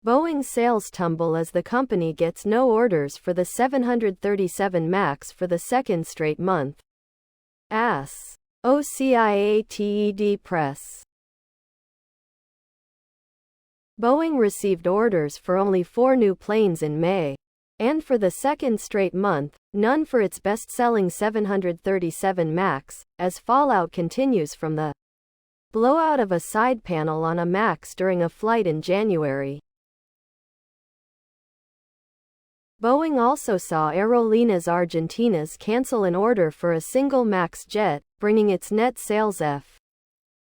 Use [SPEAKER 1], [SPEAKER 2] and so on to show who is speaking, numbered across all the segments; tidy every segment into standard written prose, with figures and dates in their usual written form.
[SPEAKER 1] Boeing sales tumble as the company gets no orders for the 737 MAX for the second straight month. AS. OCIATED Press. Boeing received orders for only 4 new planes in May. And for the second straight month, none for its best-selling 737 MAX, as fallout continues from the blowout of a side panel on a MAX during a flight in January. Boeing also saw Aerolíneas Argentinas cancel an order for a single MAX jet, bringing its net sales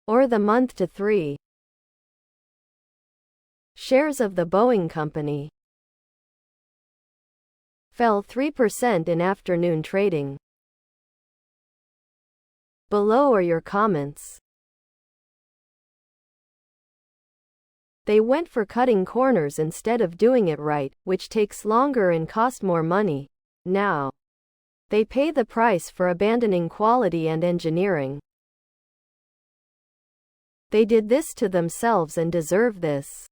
[SPEAKER 1] for the month to 3. Shares of the Boeing company fell 3% in afternoon trading. Below are your comments. They went for cutting corners instead of doing it right, which takes longer and cost more money. Now they pay the price for abandoning quality and engineering. They did this to themselves and deserve this.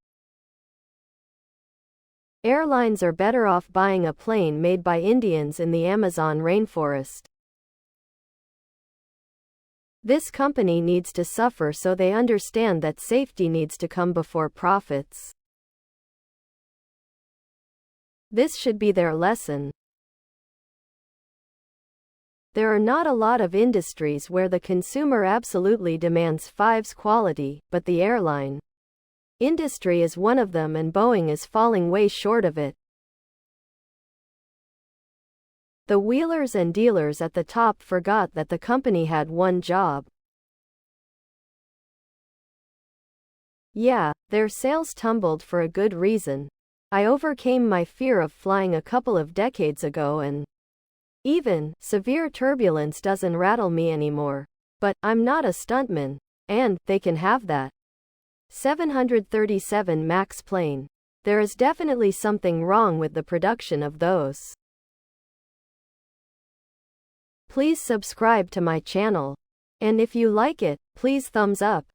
[SPEAKER 1] Airlines are better off buying a plane made by Indians in the Amazon rainforest. This company needs to suffer so they understand that safety needs to come before profits. This should be their lesson. There are not a lot of industries where the consumer absolutely demands Five's quality, but the airline industry is one of them, and Boeing is falling way short of it. The wheelers and dealers at the top forgot that the company had one job. Yeah, their sales tumbled for a good reason. I overcame my fear of flying a couple of decades ago, and even severe turbulence doesn't rattle me anymore. But I'm not a stuntman, and they can have that 737 MAX plane. There is definitely something wrong with the production of those. Please subscribe to my channel. And if you like it, please thumbs up.